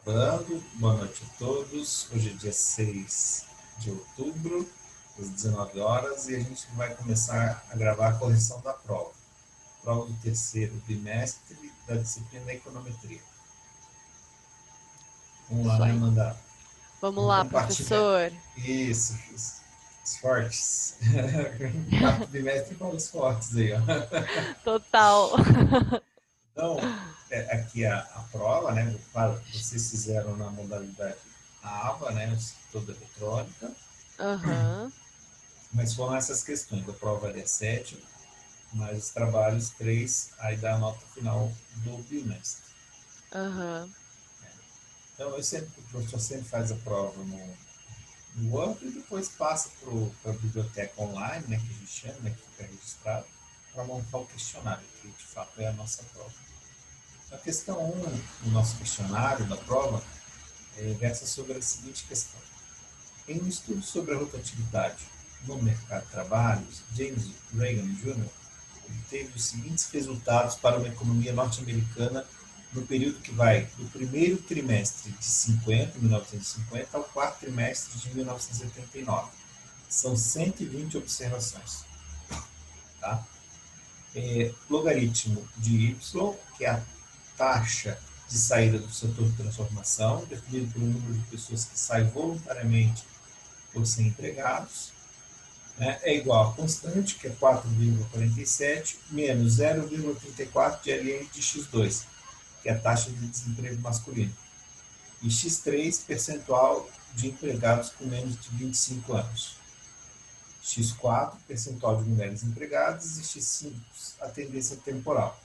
Gravando. Boa noite a todos. Hoje é dia 6 de outubro, às 19 horas, e a gente vai começar a gravar a correção da prova. Prova do terceiro bimestre da disciplina Econometria. Vamos lá, né, Amanda? Vamos lá, compartilhar. professor. Isso, os fortes. Quarto bimestre para os fortes aí, ó. Total. Então, aqui a prova, né? Claro, vocês fizeram na modalidade AVA, né? Toda eletrônica. Aham. Mas foram essas questões. A prova é 7, mas os trabalhos 3, aí dá a nota final do bimestre. Aham. Então, o professor sempre faz a prova no Word e depois passa para a biblioteca online, né, que a gente chama, né, que fica registrado, para montar o questionário, que de fato é a nossa prova. A questão 1 do nosso questionário da prova versa sobre a seguinte questão. Em um estudo sobre a rotatividade no mercado de trabalho, James Reagan Jr. obteve os seguintes resultados para uma economia norte-americana no período que vai do primeiro trimestre de 1950, ao quarto trimestre de 1979. São 120 observações. Tá? Logaritmo de Y, que é a taxa de saída do setor de transformação, definido pelo número de pessoas que saem voluntariamente por ser empregados, né, é igual a constante, que é 4,47, menos 0,34 de LN de X2, que é a taxa de desemprego masculino, e X3, percentual de empregados com menos de 25 anos. X4, percentual de mulheres empregadas, e X5, a tendência temporal.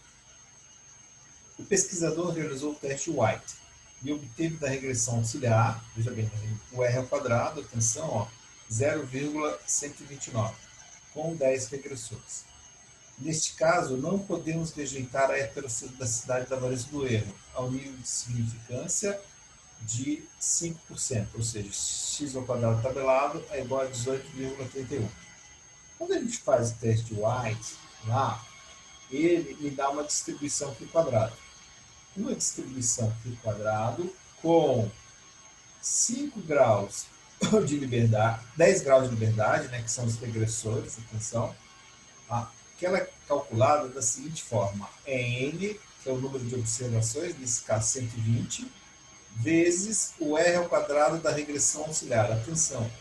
O pesquisador realizou o teste White e obteve da regressão auxiliar, veja bem, o R ao quadrado, atenção, ó, 0,129, com 10 regressores. Neste caso, não podemos rejeitar a heterocedacidade da variância do erro ao nível de significância de 5%, ou seja, x ao quadrado tabelado é igual a 18,31. Quando a gente faz o teste White lá, ele me dá uma distribuição aqui quadrado. Uma distribuição aqui quadrado com 5 graus de liberdade, 10 graus de liberdade, né, que são os regressores, atenção, que ela é calculada da seguinte forma: N, que é o número de observações, nesse caso 120, vezes o R ao quadrado da regressão auxiliar. Atenção,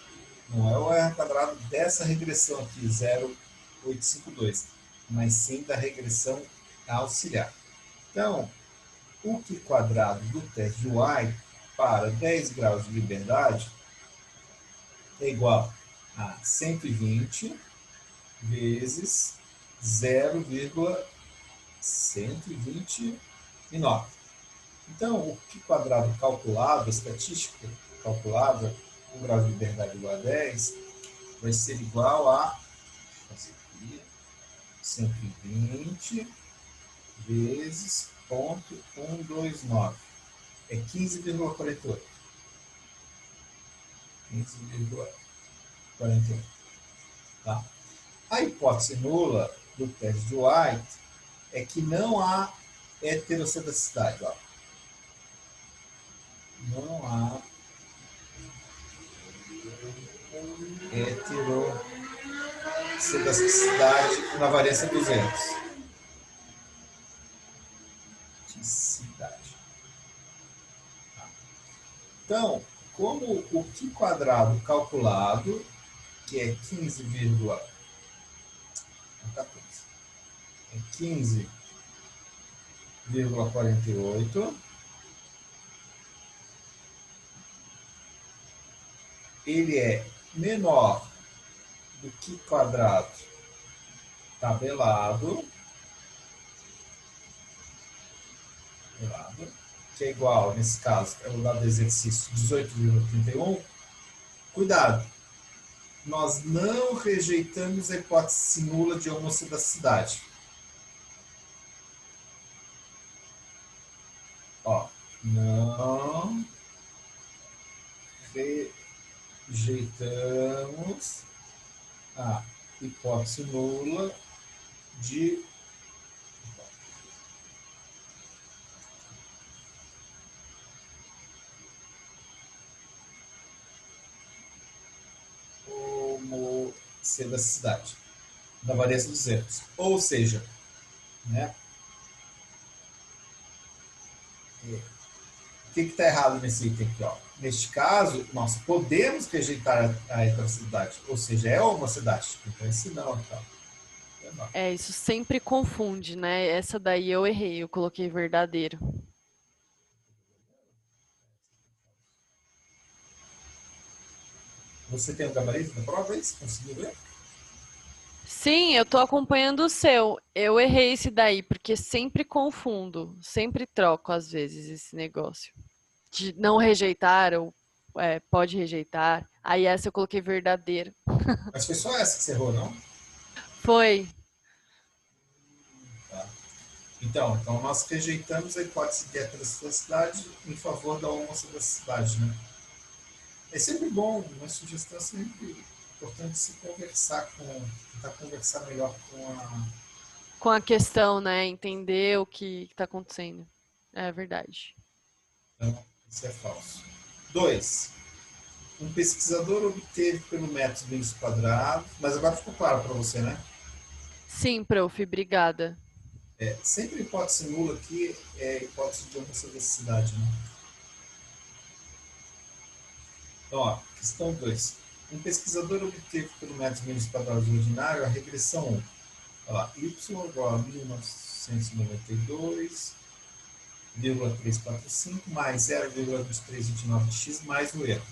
não é o R ao quadrado dessa regressão aqui, 0,852, mas sim da regressão auxiliar. Então, o Q quadrado do teste de White para 10 graus de liberdade é igual a 120 vezes 0,129. Então, o Q quadrado calculado, a estatística calculada, com grau de liberdade igual a 10, vai ser igual a 120 vezes 0,129. É 15,48. 15,48. Tá? A hipótese nula do teste de White é que não há heterocedacidade. Ó. Não há heterocedacidade na variância 200. Então, como o Q quadrado calculado, que é 15,48, ele é menor do Q quadrado tabelado, que é igual, nesse caso, é o dado do exercício 18,31, cuidado, nós não rejeitamos a hipótese nula de homocidacidade. Ó, não rejeitamos a hipótese nula de C da cidade, da variância dos erros. Ou seja, né, o que está errado nesse item aqui? Ó? Neste caso, nós podemos rejeitar a heterocidade, ou seja, é homocidade. Então, esse não aqui, ó. É, isso sempre confunde, né? Essa daí eu errei, eu coloquei verdadeiro. Você tem o gabarito da prova, é isso? Conseguiu ver? Sim, eu tô acompanhando o seu. Eu errei esse daí, porque sempre confundo, sempre troco às vezes esse negócio. De não rejeitar ou pode rejeitar. Aí essa eu coloquei verdadeiro. Mas foi só essa que você errou, não? Foi. Tá. Então, nós rejeitamos a hipótese de heterocidade em favor da homocidade, né? É sempre bom, uma sugestão é sempre importante se conversar tentar conversar melhor Com a questão, né? Entender o que está acontecendo. É verdade. Então, isso é falso. 2. Um pesquisador obteve pelo método índice quadrado, mas agora ficou claro para você, né? Sim, prof, obrigada. Sempre a hipótese nula aqui é a hipótese de homocedacidade, né? Então, ó, questão 2. Um pesquisador obteve pelo método índice quadrado ordinário a regressão 1. Olha lá, y igual a 1992,345 mais 0,2329x mais o erro,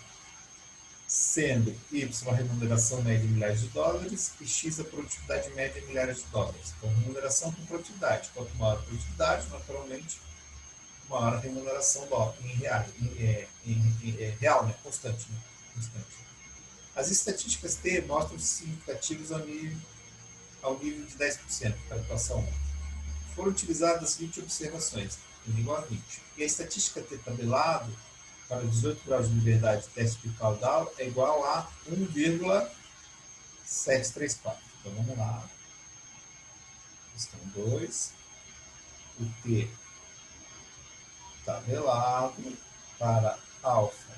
sendo y a remuneração média em milhares de dólares e x a produtividade média em milhares de dólares. Então, remuneração com produtividade. Quanto maior a produtividade, naturalmente, maior a remuneração em real, né? Constante, né? Constante. As estatísticas T mostram significativos ao nível de 10% para a equação 1. Foram utilizadas 20 observações, n igual a 20. E a estatística T tabelado para 18 graus de liberdade de teste de caudal é igual a 1,734. Então vamos lá. Questão 2. O T tabelado para alfa.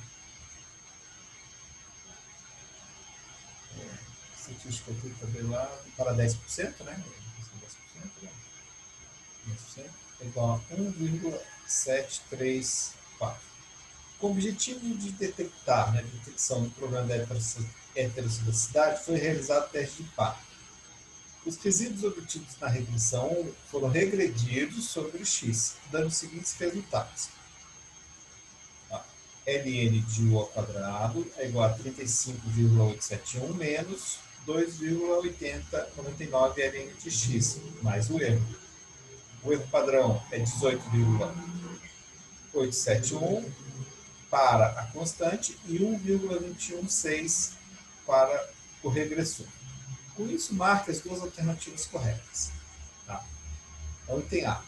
Estatística T tabelado para 10%, né? 10%, é igual a 1,734. Com o objetivo de detectar, né, detecção do problema da heterocidacidade, foi realizado o teste de par. Os resíduos obtidos na regressão foram regredidos sobre o x, dando os seguintes resultados. ln de u ao quadrado é igual a 35,871 menos 2,8099 ln de x, mais o erro. O erro padrão é 18,871 para a constante e 1,216 para o regressor. Com isso, marque as duas alternativas corretas. Tá? Então, item A.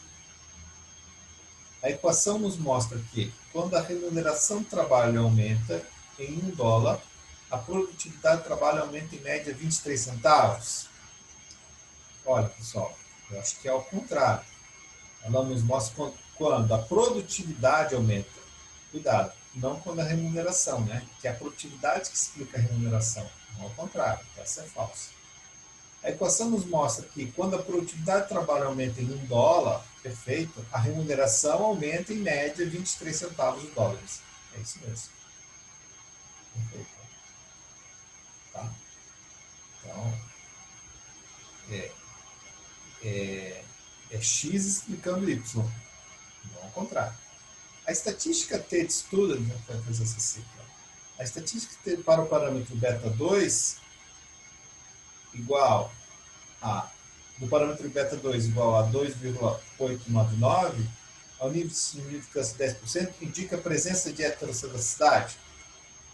A equação nos mostra que, quando a remuneração do trabalho aumenta em $1, a produtividade do trabalho aumenta em média 23 centavos. Olha, pessoal, eu acho que é ao contrário. Ela nos mostra quando a produtividade aumenta. Cuidado, não quando a remuneração, né? Que é a produtividade que explica a remuneração, não ao contrário, essa é falsa. A equação nos mostra que quando a produtividade do trabalho aumenta em $1, perfeito, a remuneração aumenta em média 23 centavos de dólares. É isso mesmo. Perfeito. Tá? Então, é x explicando y, não ao contrário. A estatística T de estudo, a gente vai fazer essa cifra. A estatística T para o parâmetro beta 2 igual do parâmetro beta 2 igual a 2,899, ao nível de significância 10%, indica a presença de heterocidacidade.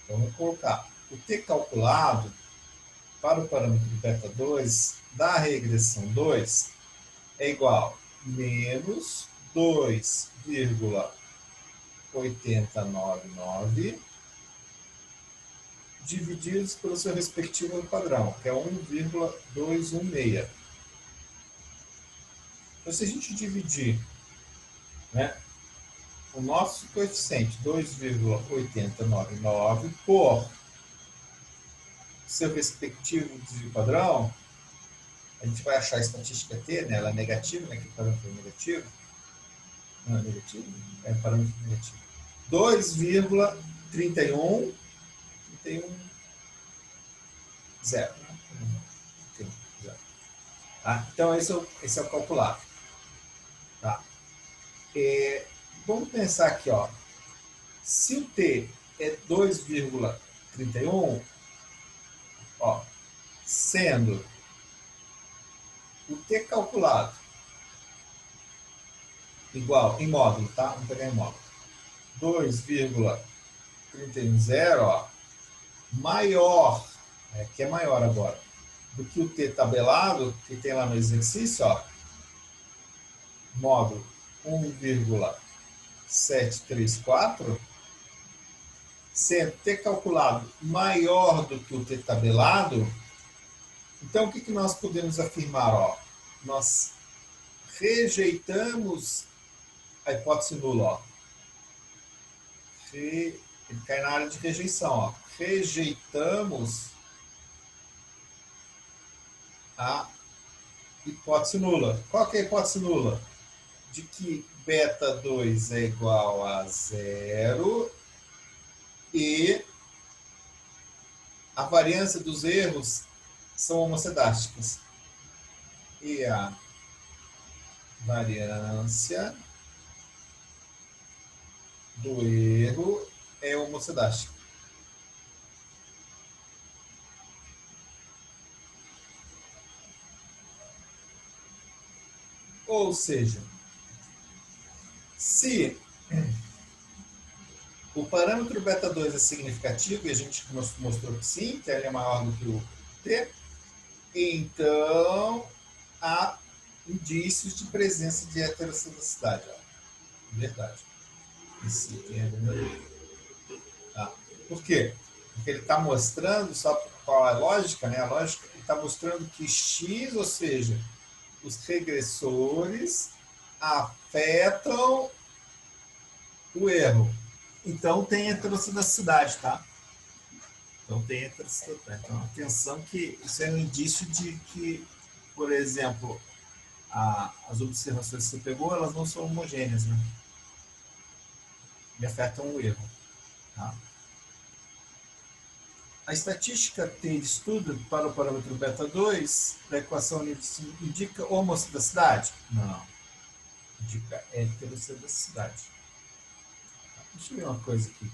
Então, vamos colocar o T calculado para o parâmetro beta 2 da regressão 2 é igual a menos 2,899 divididos pelo seu respectivo padrão, que é 1,216. Então, se a gente dividir, né, o nosso coeficiente 2,899 por seu respectivo desvio padrão, a gente vai achar a estatística T, né? Ela é negativa, né? Que o parâmetro é negativo. Não é negativo? É parâmetro negativo. 2,31, 31, 0. Né? 31, 0. Tá? Então, esse é o calculado. Tá? Vamos pensar aqui, ó. Se o T é 2,31, ó, sendo o T calculado igual, em módulo, tá? Vamos pegar em módulo. 2,310, ó, maior, que é maior agora, do que o T tabelado, que tem lá no exercício, ó, módulo 1,734, sendo T calculado maior do que o T tabelado, então o que nós podemos afirmar? Ó? Nós rejeitamos a hipótese nula. Ó. Ele cai na área de rejeição. Ó. Rejeitamos a hipótese nula. Qual que é a hipótese nula? De que beta 2 é igual a 0 e a variância dos erros são homocedásticas. E a variância do erro é homocedástica. Ou seja, se o parâmetro beta 2 é significativo, e a gente mostrou que sim, que ele é maior do que o T, então há indícios de presença de heterocitocidade. Verdade. Esse item é verdadeiro. Tá. Por quê? Porque ele está mostrando, só qual é a lógica, né? A lógica está mostrando que X, ou seja, os regressores afetam o erro. Então tem heterocitocidade, tá? Então tem heterocitocidade. Então atenção que isso é um indício de que, por exemplo, as observações que você pegou, elas não são homogêneas, né? E afetam o erro. Tá? A estatística T de estudo para o parâmetro beta 2 da equação indica homocetosidade? Não. Indica heterocetosidade. Deixa eu ver uma coisa aqui.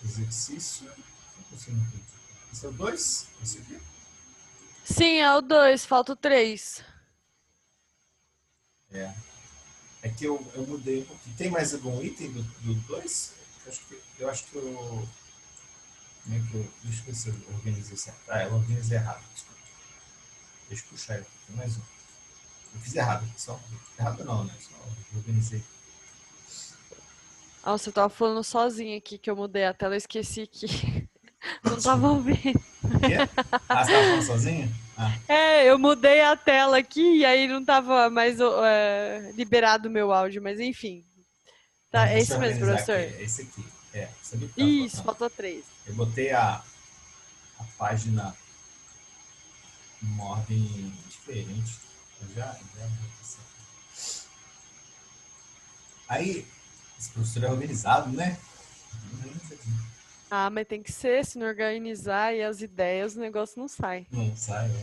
Exercício. Esse é o 2? Esse aqui? Sim, é o 2, falta o 3. É que eu mudei um pouquinho. Tem mais algum item do 2? Eu acho que eu. Como é que eu. Deixa eu ver se eu organizei certo. Eu organizei errado. Desculpa. Deixa eu puxar ele. Tem mais um. Eu fiz errado. Só. Errado não, né? Só organizei. Nossa, eu tava falando sozinha aqui que eu mudei a tela, eu esqueci que não tava ouvindo. O quê? Você estava falando sozinha? Eu mudei a tela aqui e aí não tava mais liberado o meu áudio, mas enfim. Tá, é Deixa isso eu mesmo, organizar aqui. professor? É esse aqui. Sabe o que estava Isso, faltando? faltou 3. Eu botei a página em uma ordem diferente. Já aí, esse professor é organizado, né? Ah, mas tem que ser, se não organizar e as ideias, o negócio não sai. Não sai, né?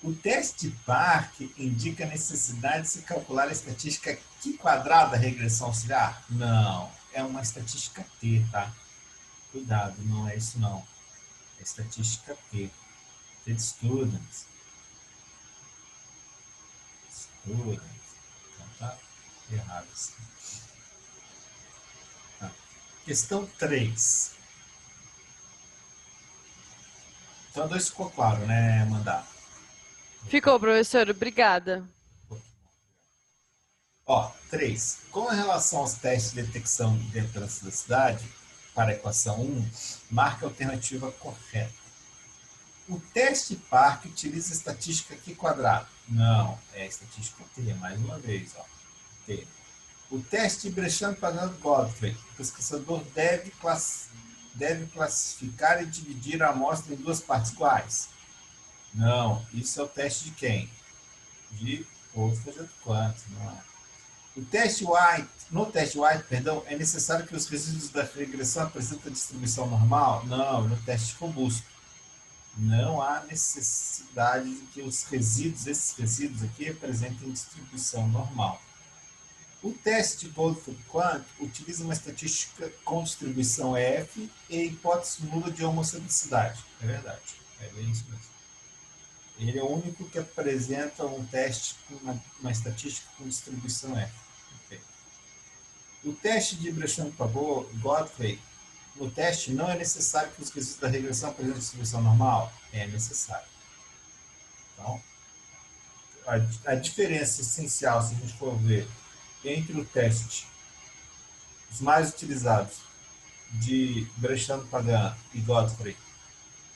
O teste de Park indica a necessidade de se calcular a estatística Q quadrada da regressão auxiliar? Não, é uma estatística T, tá? Cuidado, não é isso não. É estatística T. T de students. Students. Então tá errado assim. Tá. Questão 3. Então, 2 ficou claro, né, Amanda? Ficou, professor, obrigada. Ó, 3. Com relação aos testes de detecção de heterocitosidade para a equação 1, marque a alternativa correta. O teste Park utiliza a estatística Q quadrado? Não, é a estatística T, mais uma vez. Ó. T. O teste de Brechamp-Pagan-Gottfried. O pesquisador deve classificar e dividir a amostra em duas partes iguais. Não, isso é o teste de quem? De Gottfried-Quandt, não é? No teste White, é necessário que os resíduos da regressão apresentem distribuição normal? Não, no teste robusto. Não há necessidade de que esses resíduos aqui apresentem distribuição normal. O teste de Gottfried-Quandt utiliza uma estatística com distribuição F e hipótese nula de homocenicidade. É verdade, é bem isso mesmo. Ele é o único que apresenta um teste com uma estatística com distribuição F. Perfeito. O teste de Brechamp-Gottfried, no teste não é necessário que os resíduos da regressão apresentem distribuição normal? É necessário. Então, a diferença essencial, se a gente for ver, entre o teste, os mais utilizados, de Brechamp-Pagan e Gottfried,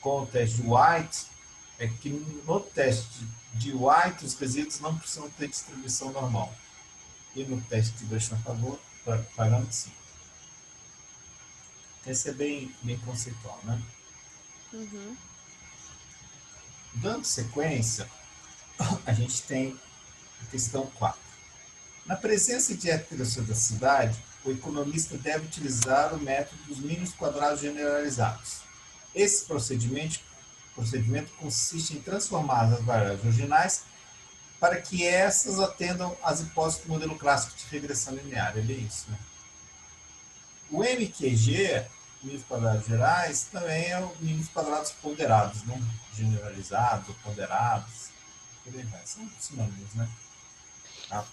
com o teste de White, é que no teste de White os resíduos não precisam ter distribuição normal. E no teste de Brechamp-Pagan, sim. Esse é bem conceitual, né? Uhum. Dando sequência, a gente tem a questão 4. Na presença de heterossedacidade, o economista deve utilizar o método dos mínimos quadrados generalizados. Esse procedimento consiste em transformar as variáveis originais para que essas atendam às hipóteses do modelo clássico de regressão linear. É bem isso, né? O MQG, mínimos quadrados gerais, também é o mínimos quadrados ponderados, né? Generalizados, ponderados. São sinônimos, né? Tá?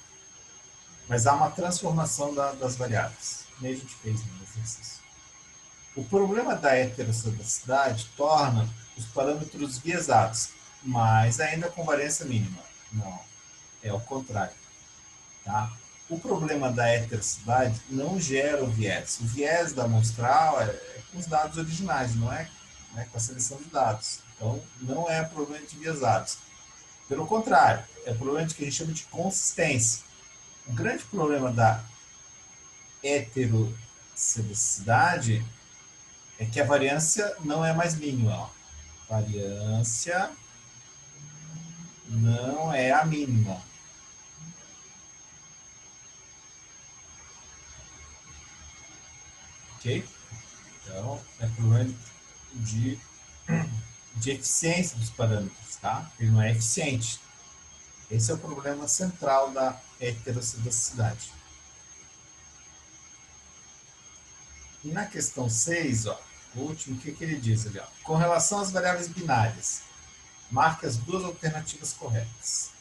Mas há uma transformação das variáveis. Nem a gente fez no exercício. O problema da heterossedacidade torna os parâmetros viesados, mas ainda com variância mínima. Não, é o contrário. Tá? O problema da heterosidade não gera o viés. O viés da amostral é com os dados originais, não é, né, com a seleção de dados. Então, não é problema de viesados. Pelo contrário, é problema de que a gente chama de consistência. O grande problema da heterossedacidade é que a variância não é mais mínima. Ó. Variância não é a mínima. Ok? Então, é problema de eficiência dos parâmetros, tá? Ele não é eficiente. Esse é o problema central da heterossedacidade. E na questão 6, ó, o último, o que ele diz ali? Ó? Com relação às variáveis binárias, marque as duas alternativas corretas.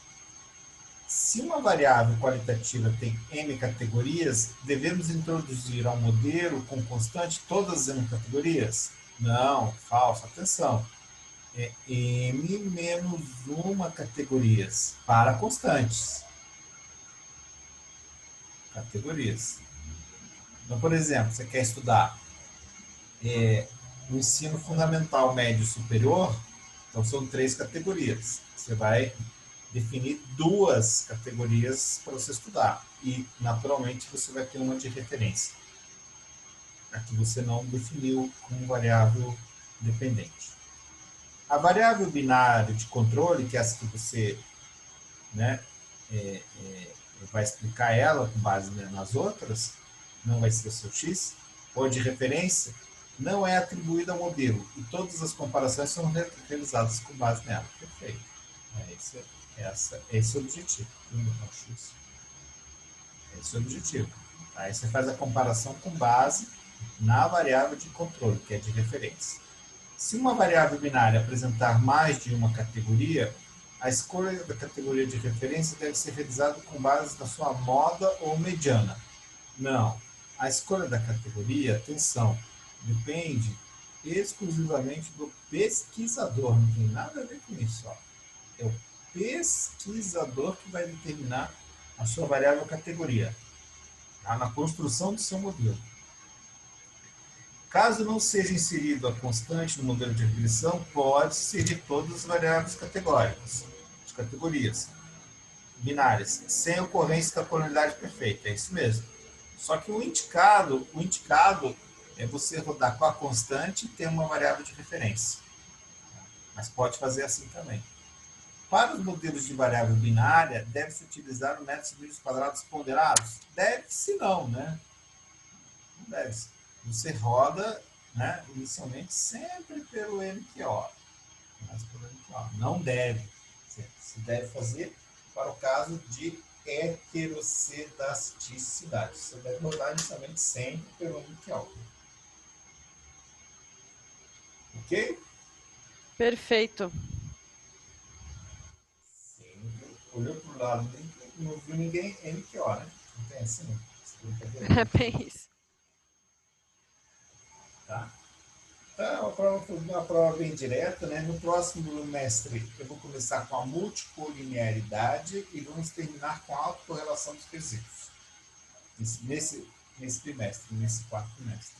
Se uma variável qualitativa tem m categorias, devemos introduzir ao modelo com constante todas as m categorias? Não, falso. Atenção. É m menos uma categorias para constantes. Categorias. Então, por exemplo, você quer estudar o ensino fundamental, médio e superior, então são 3 categorias. Você vai definir 2 categorias para você estudar. E, naturalmente, você vai ter uma de referência. Aqui você não definiu como variável dependente. A variável binária de controle, que é essa que você, né, vai explicar ela com base nas outras, não vai ser o seu x, ou de referência, não é atribuída ao modelo. E todas as comparações são realizadas com base nela. Perfeito. Esse é o objetivo. Esse é o objetivo. Aí você faz a comparação com base na variável de controle, que é de referência. Se uma variável binária apresentar mais de uma categoria, a escolha da categoria de referência deve ser realizada com base na sua moda ou mediana. Não. A escolha da categoria, atenção, depende exclusivamente do pesquisador. Não tem nada a ver com isso. Ó. É o pesquisador que vai determinar a sua variável categoria, tá? Na construção do seu modelo. Caso não seja inserido a constante no modelo de regressão, pode inserir todas as variáveis categóricas, as categorias binárias, sem ocorrência da polaridade perfeita. É isso mesmo. Só que o indicado é você rodar com a constante e ter uma variável de referência. Mas pode fazer assim também. Para os modelos de variável binária, deve-se utilizar o método de números quadrados ponderados? Deve-se não, né? Não deve-se. Você roda, né, inicialmente sempre pelo MQO. Mas pelo MQO. Não deve. Se deve fazer para o caso de heterocedasticidade. Você deve rodar inicialmente sempre pelo MQO. Ok? Perfeito. Sempre olhou para o lado, não viu ninguém MQO, né? Não tem assim? É bem isso. Tá? Então, uma prova bem direta, né? No próximo semestre eu vou começar com a multicolinearidade e vamos terminar com a autocorrelação dos quesitos. Nesse trimestre, nesse quarto trimestre.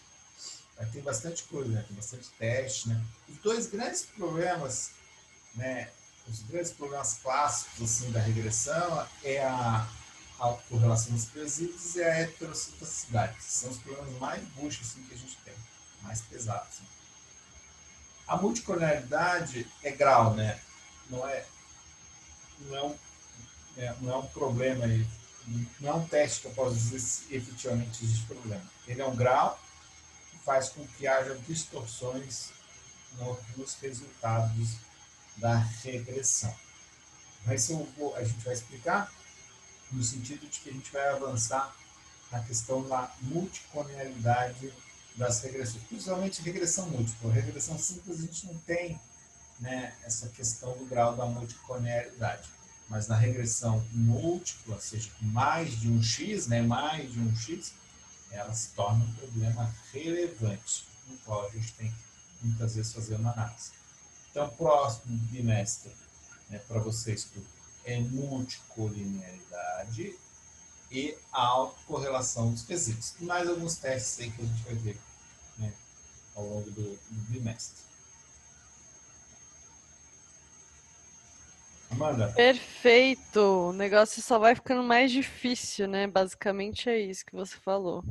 Vai ter bastante coisa, né? Tem bastante teste, né? Os dois grandes problemas, né? Os grandes problemas clássicos assim, da regressão é a autocorrelação dos quesitos e a heterocitocidade. São os problemas mais buchos assim, que a gente tem, mais pesados. Assim. A multicolonialidade é grau, né? Não é, não é, um, não é um problema, não é um teste que eu posso dizer se efetivamente existe problema. Ele é um grau que faz com que haja distorções nos resultados da regressão. Mas a gente vai explicar no sentido de que a gente vai avançar na questão da multicolonialidade das regressões, principalmente regressão múltipla. Regressão simples a gente não tem, né, essa questão do grau da multicolinearidade. Mas na regressão múltipla, ou seja, com mais de um x, né, mais de um x, ela se torna um problema relevante, no qual a gente tem que muitas vezes fazer uma análise. Então, próximo bimestre, né, para vocês, é multicolinearidade e a autocorrelação dos quesitos. E mais alguns testes aí que a gente vai ver, né, ao longo do bimestre. Amanda? Perfeito. O negócio só vai ficando mais difícil, né? Basicamente é isso que você falou.